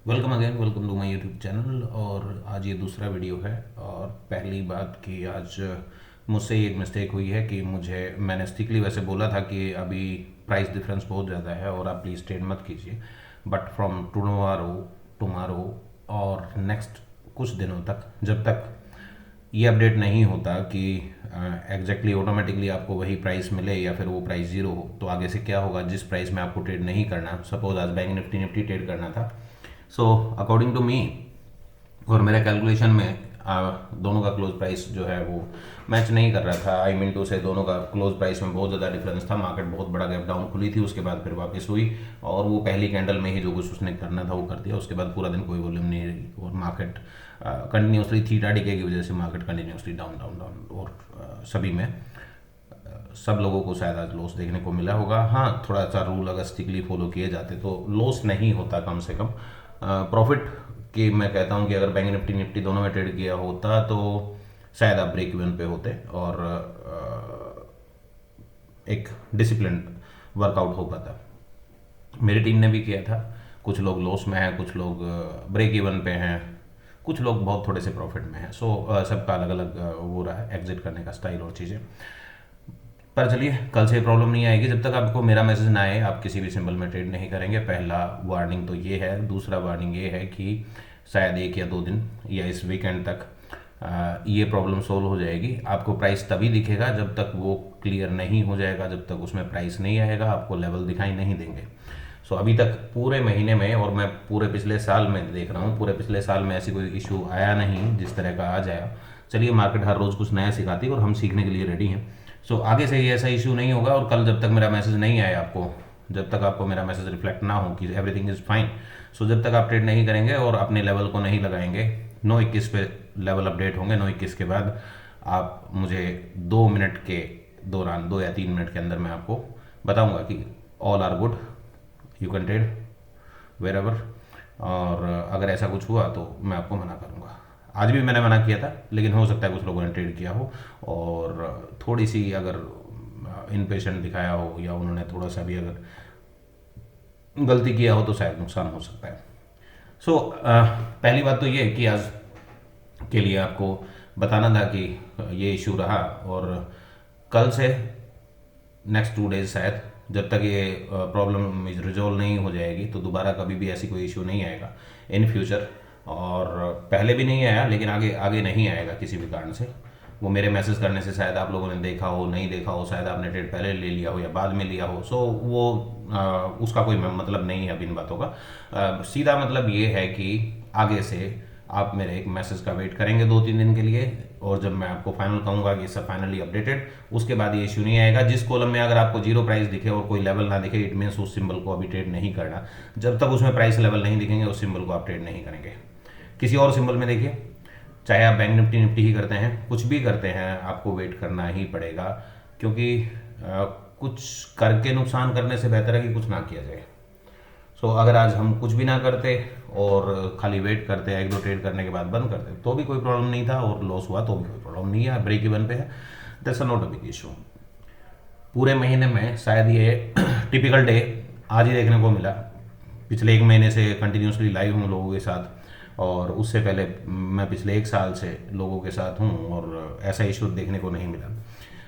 Welcome again, welcome to my YouTube channel. और आज ये दूसरा वीडियो है। और पहली बात कि आज मुझसे एक मिस्टेक हुई है कि मैंने स्ट्रिक्टली वैसे बोला था कि अभी प्राइस डिफरेंस बहुत ज़्यादा है और आप प्लीज़ ट्रेड मत कीजिए। बट फ्रॉम टुमारो टुमारो और नेक्स्ट कुछ दिनों तक, जब तक ये अपडेट नहीं होता कि एग्जैक्टली ऑटोमेटिकली आपको वही प्राइस मिले या फिर वो प्राइस ज़ीरो हो, तो आगे से क्या होगा जिस प्राइस में आपको ट्रेड नहीं करना। सपोज आज बैंक निफ्टी ट्रेड करना था, सो अकॉर्डिंग टू मी और मेरे कैलकुलेशन में दोनों का क्लोज प्राइस जो है वो मैच नहीं कर रहा था। आई मीन टू से दोनों का क्लोज प्राइस में बहुत ज़्यादा डिफरेंस था। मार्केट बहुत बड़ा गैप डाउन खुली थी, उसके बाद फिर वापस हुई और वो पहली कैंडल में ही जो कुछ उसने करना था वो कर दिया। उसके बाद पूरा दिन कोई वॉल्यूम नहीं रही और मार्केट कंटिन्यूसली थीटा डिके की वजह से market continuously down down down और सभी में सब लोगों को शायद आज लॉस देखने को मिला होगा। हाँ, थोड़ा सा रूल अगर स्ट्रिक्टली फॉलो किए जाते तो लॉस नहीं होता, कम से कम प्रॉफिट की। मैं कहता हूँ कि अगर बैंक निफ्टी दोनों में ट्रेड किया होता तो शायद आप ब्रेक इवन पे होते और एक डिसिप्लिन वर्कआउट हो पाता। मेरी टीम ने भी किया था। कुछ लोग लॉस में हैं, कुछ लोग ब्रेक इवन पे हैं, कुछ लोग बहुत थोड़े से प्रॉफिट में हैं। सबका अलग अलग वो रहा है एग्जिट करने का स्टाइल और चीज़ें। पर चलिए, कल से प्रॉब्लम नहीं आएगी। जब तक आपको मेरा मैसेज ना आए आप किसी भी सिंबल में ट्रेड नहीं करेंगे। पहला वार्निंग तो ये है। दूसरा वार्निंग ये है कि शायद 1 या 2 दिन या इस वीकेंड तक ये प्रॉब्लम सोल्व हो जाएगी। आपको प्राइस तभी दिखेगा जब तक वो क्लियर नहीं हो जाएगा, जब तक उसमें प्राइस नहीं आएगा आपको लेवल दिखाई नहीं देंगे। अभी तक पूरे महीने में और मैं पूरे पिछले साल में देख रहा हूँ, पूरे पिछले साल में ऐसी कोई इशू आया नहीं जिस तरह का आज आया। चलिए, मार्केट हर रोज़ कुछ नया सिखाती है और हम सीखने के लिए रेडी हैं। आगे से ये ऐसा इशू नहीं होगा। और कल जब तक मेरा मैसेज नहीं आया आपको, जब तक आपको मेरा मैसेज रिफ्लेक्ट ना हो कि एवरीथिंग इज़ फाइन, जब तक आप ट्रेड नहीं करेंगे और अपने लेवल को नहीं लगाएंगे, 9:21 पे लेवल अपडेट होंगे। 9:21 के बाद आप मुझे 2 मिनट के दौरान, 2 या 3 मिनट के अंदर मैं आपको बताऊंगा कि all are good, you can trade wherever. और अगर ऐसा कुछ हुआ तो मैं आपको मना करूँगा। आज भी मैंने मना किया था, लेकिन हो सकता है कुछ लोगों ने ट्रेड किया हो और थोड़ी सी अगर इनपेशेंट दिखाया हो या उन्होंने थोड़ा सा भी अगर गलती किया हो तो शायद नुकसान हो सकता है। पहली बात तो ये कि आज के लिए आपको बताना था कि ये इशू रहा और कल से नेक्स्ट 2 डेज शायद, जब तक ये प्रॉब्लम रिजॉल्व नहीं हो जाएगी तो दोबारा कभी भी ऐसी कोई इशू नहीं आएगा इन फ्यूचर। और पहले भी नहीं आया, लेकिन आगे आगे नहीं आएगा किसी भी कारण से। वो मेरे मैसेज करने से शायद आप लोगों ने देखा हो, नहीं देखा हो, शायद आपने ट्रेड पहले ले लिया हो या बाद में लिया हो। वो उसका कोई मतलब नहीं है अब इन बातों का। सीधा मतलब ये है कि आगे से आप मेरे एक मैसेज का वेट करेंगे 2-3 दिन के लिए, और जब मैं आपको फाइनल कहूँगा कि सब फाइनली अपडेटेड, उसके बाद ये इशू नहीं आएगा। जिस कॉलम में अगर आपको जीरो प्राइस दिखे और कोई लेवल ना दिखे, इट मीन्स उस सिंबल को अभी ट्रेड नहीं करना। जब तक उसमें प्राइस लेवल नहीं दिखेंगे उस सिंबल को आप ट्रेड नहीं करेंगे। किसी और सिंबल में देखिए, चाहे आप बैंक निफ्टी ही करते हैं, कुछ भी करते हैं, आपको वेट करना ही पड़ेगा। क्योंकि कुछ करके नुकसान करने से बेहतर है कि कुछ ना किया जाए। अगर आज हम कुछ भी ना करते और खाली वेट करते, 1-2 ट्रेड करने के बाद बंद करते, तो भी कोई प्रॉब्लम नहीं था, और लॉस हुआ तो भी कोई प्रॉब्लम नहीं है। ब्रेक इवन पे है, that's not a big issue. पूरे महीने में शायद ये टिपिकल डे आज ही देखने को मिला। पिछले 1 महीने से कंटिन्यूसली लाइव हूँ लोगों के साथ, और उससे पहले मैं पिछले 1 साल से लोगों के साथ हूँ और ऐसा इशू देखने को नहीं मिला।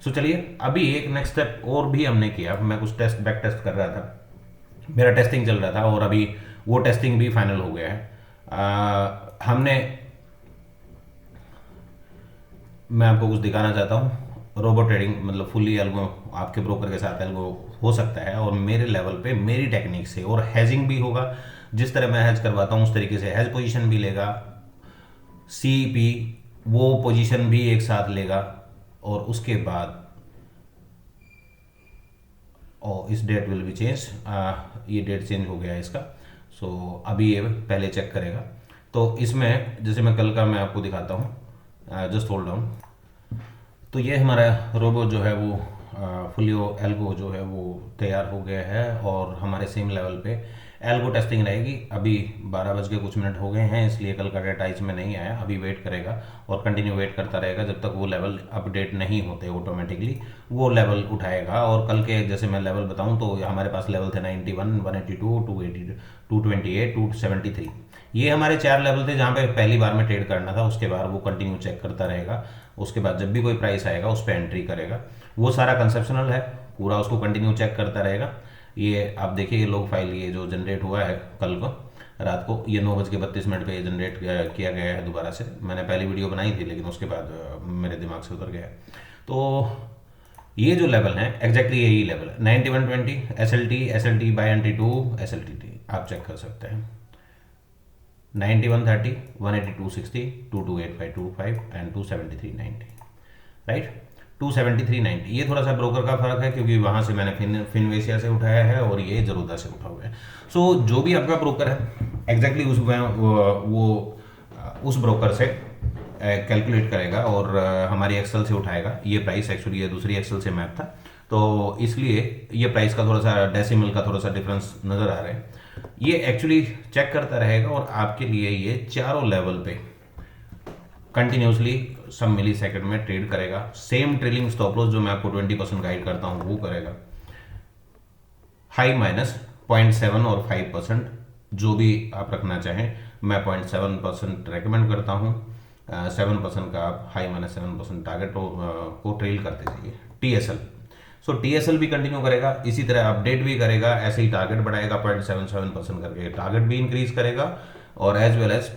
चलिए, अभी एक नेक्स्ट स्टेप और भी हमने किया। मैं कुछ बैक टेस्ट कर रहा था, मेरा टेस्टिंग चल रहा था और अभी वो टेस्टिंग भी फाइनल हो गया है। मैं आपको कुछ दिखाना चाहता हूँ। रोबो ट्रेडिंग मतलब फुल्ली एल्गो आपके ब्रोकर के साथ एल्गो हो सकता है, और मेरे लेवल पे मेरी टेक्निक से, और हैजिंग भी होगा। जिस तरह मैं हैज करवाता हूँ उस तरीके से हैज पोजीशन भी लेगा, सीपी वो पोजीशन भी एक साथ लेगा, और उसके बाद इस डेट विल बी चेंज। ये डेट चेंज हो गया है इसका। अभी ये पहले चेक करेगा। तो इसमें जैसे मैं कल का मैं आपको दिखाता हूँ, जस्ट होल्ड डाउन। तो ये हमारा रोबो जो है वो फुलियो एल्गो जो है वो तैयार हो गया है, और हमारे सेम लेवल पे एल्गो टेस्टिंग रहेगी। अभी 12 बज के कुछ मिनट हो गए हैं, इसलिए कल का डेटा इसमें नहीं आया। अभी वेट करेगा और कंटिन्यू वेट करता रहेगा जब तक वो लेवल अपडेट नहीं होते। ऑटोमेटिकली वो लेवल उठाएगा। और कल के जैसे मैं लेवल बताऊं तो हमारे पास लेवल थे 91, 182, 280, 228, 273। ये हमारे 4 लेवल थे जहाँ पे पहली बार में ट्रेड करना था, उसके बाद वो कंटिन्यू चेक करता रहेगा, उसके बाद जब भी कोई प्राइस आएगा उस पर एंट्री करेगा। वो सारा कंसेप्शनल है, पूरा उसको कंटिन्यू चेक करता रहेगा। ये आप देखिए ये लॉग फाइल ये जो जनरेट हुआ है कल को रात को, ये 9:32 पे जनरेट किया गया है दोबारा से। मैंने पहली वीडियो बनाई थी लेकिन उसके बाद मेरे दिमाग से उतर गया। तो ये जो लेवल है एग्जैक्टली यही लेवल है 9120 S L T by entry to S L T आप चेक कर सकते हैं। 9130 18260 228525 एंड 27390 राइट। 27390 ये थोड़ा सा ब्रोकर का फर्क है क्योंकि वहाँ से मैंने फिनवेशिया से उठाया है और ये जरोदा से उठा हुआ है। सो जो भी आपका ब्रोकर है एग्जैक्टली वो उस ब्रोकर से कैलकुलेट करेगा और हमारी एक्सेल से उठाएगा। ये प्राइस एक्चुअली ये दूसरी एक्सेल से मैप था तो इसलिए ये प्राइस का थोड़ा सा डेसिमल का थोड़ा सा डिफरेंस नज़र आ रहा है। ये एक्चुअली चेक करता रहेगा और आपके लिए ये चारों लेवल पे कंटिन्यूसली सब मिली सेकंड में ट्रेड करेगा। सेम ट्रेलिंग स्टॉप लॉस जो मैं आपको 20% गाइड करता हूँ वो करेगा। हाई माइनस 0.7 और 5% जो भी आप रखना चाहें, मैं 0.7% रेकमेंड करता हूँ। 7% का आप हाई माइनस 7% टारगेट को ट्रेल करते जाइए। TSL सो TSL भी कंटिन्यू करेगा, इसी तरह अपडेट भी करेगा, ऐसे ही टारगेट बढ़ाएगा 0.77% करके टारगेट भी इंक्रीज करेगा और as well as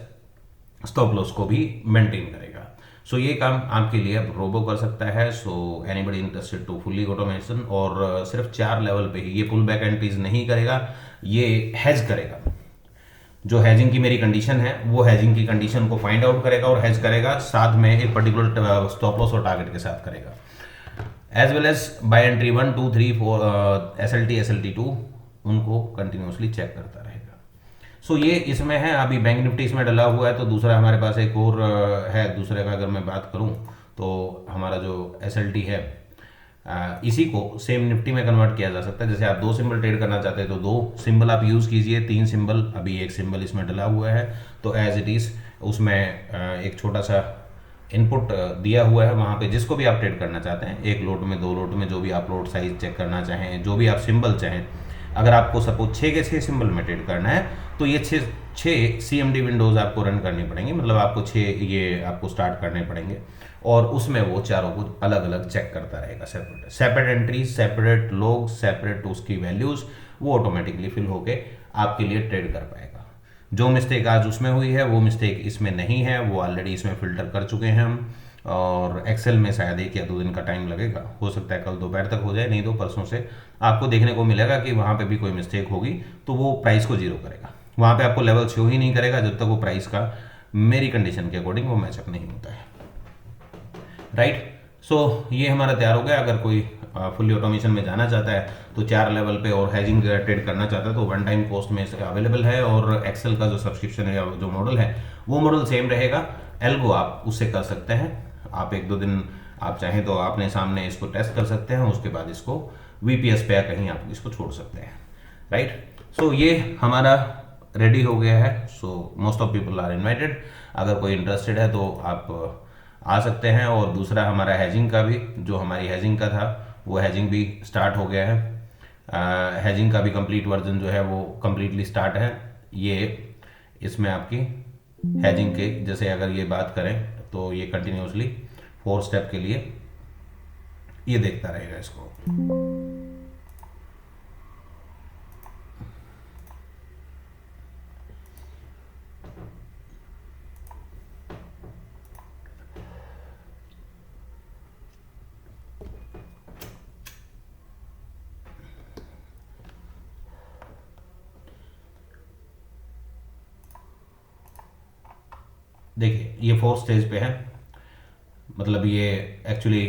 stop loss को भी मेंटेन करेगा। सो ये काम आपके लिए अब रोबो कर सकता है। So anybody interested to fully automation और सिर्फ 4 लेवल पे ही ये पुल बैक एंट्रीज नहीं करेगा, ये हेज करेगा। जो हैजिंग की मेरी कंडीशन है वो हैजिंग की कंडीशन को फाइंड आउट करेगा और हेज करेगा, साथ में एक पर्टिकुलर स्टॉप लॉस और टारगेट के साथ करेगा। As well as buy entry 1 2 3 4 SLT 2 उनको कंटिन्यूसली चेक करता रहेगा। सो ये इसमें है। अभी बैंक निफ्टी इसमें डला हुआ है तो दूसरा हमारे पास एक और है। दूसरे का अगर मैं बात करूं तो हमारा जो SLT है इसी को सेम निफ्टी में कन्वर्ट किया जा सकता है। जैसे आप 2 सिंबल ट्रेड करना चाहते हैं तो 2 सिंबल आप यूज़ कीजिए, 3 सिंबल, अभी एक सिंबल इसमें डला हुआ है तो एज इट इज़ उसमें एक छोटा सा इनपुट दिया हुआ है। वहाँ पे जिसको भी आप ट्रेड करना चाहते हैं, 1 लोट में 2 लोट में जो भी आप लोट साइज चेक करना चाहें, जो भी आप सिंबल चाहें, अगर आपको सपोज 6 के 6 सिंबल में ट्रेड करना है तो ये 6 CMD विंडोज़ आपको रन करनी पड़ेंगी, मतलब आपको 6 ये आपको स्टार्ट करने पड़ेंगे और उसमें वो चारों को अलग अलग चेक करता रहेगा। सेपरेट एंट्रीज, सेपरेट लोग, सेपरेट उसकी वैल्यूज़, वो ऑटोमेटिकली फिल होके आपके लिए ट्रेड कर पाएगा। जो मिस्टेक आज उसमें हुई है वो मिस्टेक इसमें नहीं है, वो ऑलरेडी इसमें फिल्टर कर चुके हैं हम और एक्सेल में शायद 1 या 2 दिन का टाइम लगेगा, हो सकता है कल दोपहर तक हो जाए, नहीं तो परसों से आपको देखने को मिलेगा कि वहाँ पे भी कोई मिस्टेक होगी तो वो प्राइस को जीरो करेगा। वहाँ पे आपको लेवल शो ही नहीं करेगा जब तक वो प्राइस का मेरी कंडीशन के अकॉर्डिंग वो मैचअप नहीं होता है। राइट। सो ये हमारा तैयार हो गया। अगर कोई फुल्ली ऑटोमेशन में जाना चाहता है तो 4 लेवल पे और हैजिंग ट्रेड करना चाहता है तो 1 टाइम कॉस्ट में अवेलेबल है और एक्सेल का जो सब्सक्रिप्शन है या जो मॉडल है वो मॉडल सेम रहेगा। एल्गो आप उससे कर सकते हैं, आप 1-2 दिन आप चाहें तो आपने सामने इसको टेस्ट कर सकते हैं, उसके बाद इसको VPS पे या कहीं आप इसको छोड़ सकते हैं। राइट। सो ये हमारा रेडी हो गया है। So most of people are invited, अगर कोई इंटरेस्टेड है तो आप आ सकते हैं। और दूसरा हमारा हैजिंग का भी, जो हमारी हैजिंग का था वो हैजिंग भी स्टार्ट हो गया है। हैजिंग का भी कंप्लीट वर्जन जो है वो कंप्लीटली स्टार्ट है। ये इसमें आपकी हैजिंग के जैसे अगर ये बात करें तो ये कंटिन्यूसली 4 स्टेप के लिए ये देखता रहेगा इसको। देखिए ये 4 स्टेज पे है, मतलब ये एक्चुअली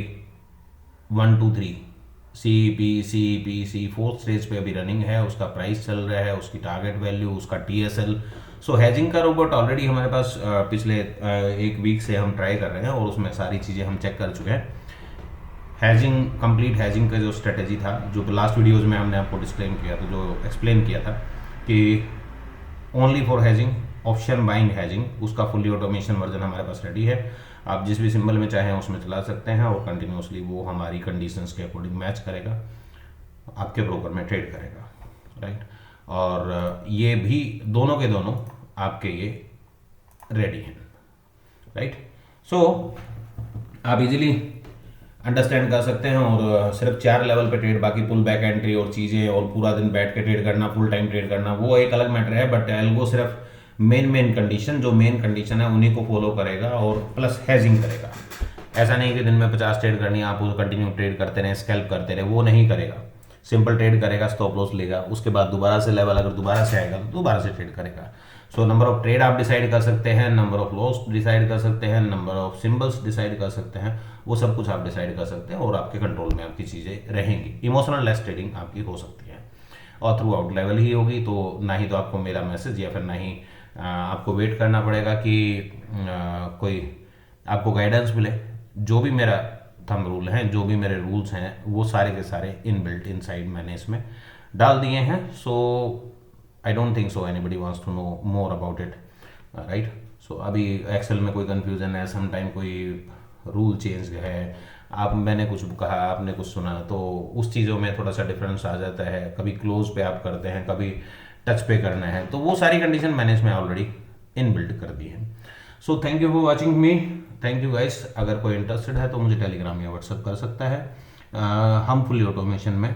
1 2 3 सी 4 स्टेज पे अभी रनिंग है। उसका प्राइस चल रहा है, उसकी टारगेट वैल्यू, उसका TSL। सो हैजिंग का रोबोट ऑलरेडी हमारे पास पिछले 1 वीक से हम ट्राई कर रहे हैं और उसमें सारी चीज़ें हम चेक कर चुके हैं। हैजिंग कंप्लीट हैजिंग का जो स्ट्रेटेजी था, जो लास्ट वीडियोज़ में हमने आपको डिस्प्लेन किया था, जो एक्सप्लेन किया था कि only for hedging, option buying hedging, उसका फुल्ली ऑटोमेशन वर्जन हमारे पास रेडी है। आप जिस भी सिंबल में चाहें उसमें चला सकते हैं और कंटिन्यूसली वो हमारी कंडीशंस के अकॉर्डिंग मैच करेगा, आपके ब्रोकर में ट्रेड करेगा। राइट। और ये भी दोनों के दोनों आपके ये रेडी हैं, राइट। सो आप इजीली अंडरस्टैंड कर सकते हैं। और सिर्फ 4 लेवल पे ट्रेड, बाकी पुल बैक एंट्री और चीज़ें और पूरा दिन बैठ के ट्रेड करना, फुल टाइम ट्रेड करना, वो एक अलग मैटर है। बट एल्गो सिर्फ मेन कंडीशन, जो मेन कंडीशन है उन्हीं को फॉलो करेगा और प्लस हैजिंग करेगा। ऐसा नहीं कि दिन में 50 ट्रेड करनी है, आप वो कंटिन्यू ट्रेड करते रहें, स्कैल्प करते रहे, वो नहीं करेगा। सिंपल ट्रेड करेगा, स्टॉप लॉस लेगा, उसके बाद दोबारा से लेवल अगर दोबारा से आएगा तो दोबारा से ट्रेड करेगा। सो नंबर ऑफ ट्रेड आप डिसाइड कर सकते हैं, नंबर ऑफ लॉस डिसाइड कर सकते हैं, नंबर ऑफ सिंबल्स डिसाइड कर सकते हैं, वो सब कुछ आप डिसाइड कर सकते हैं और आपके कंट्रोल में आपकी चीज़ें रहेंगी। इमोशनल लेस ट्रेडिंग आपकी हो सकती है और थ्रू आउट लेवल ही होगी। तो ना ही तो आपको मेरा मैसेज या फिर ना ही आपको वेट करना पड़ेगा कि कोई आपको गाइडेंस मिले। जो भी मेरा थंब रूल हैं, जो भी मेरे रूल्स हैं, वो सारे के सारे इनबिल्ट इनसाइड मैंने इसमें डाल दिए हैं। So I don't think so anybody wants to know more about it, right. So अभी एक्सेल में कोई कंफ्यूजन है, सम टाइम कोई रूल चेंज है, आप मैंने कुछ कहा आपने कुछ सुना, तो उस चीज़ों में थोड़ा सा डिफरेंस आ जाता है। कभी क्लोज पे आप करते हैं, कभी टच पे करना है, तो वो सारी कंडीशन मैंने इसमें ऑलरेडी इनबिल्ट कर दी है। सो thank you for watching me, thank you guys. अगर कोई इंटरेस्टेड है तो मुझे टेलीग्राम या व्हाट्सअप कर सकता है। हम फुली ऑटोमेशन में,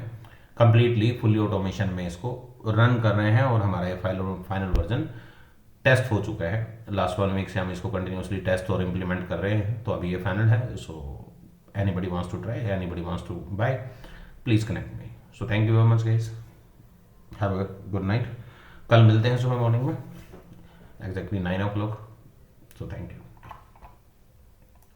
कंप्लीटली फुली ऑटोमेशन में इसको रन कर रहे हैं और हमारा ये फाइनल वर्जन टेस्ट हो चुका है। लास्ट 1 वीक से हम इसको कंटिन्यूसली टेस्ट और इम्प्लीमेंट कर रहे हैं, तो अभी ये फाइनल है। So anybody wants to try, anybody wants to buy, please connect me. So thank you very much guys, have a good night. कल मिलते हैं सुबह मॉर्निंग में exactly 9 o'clock। So thank you.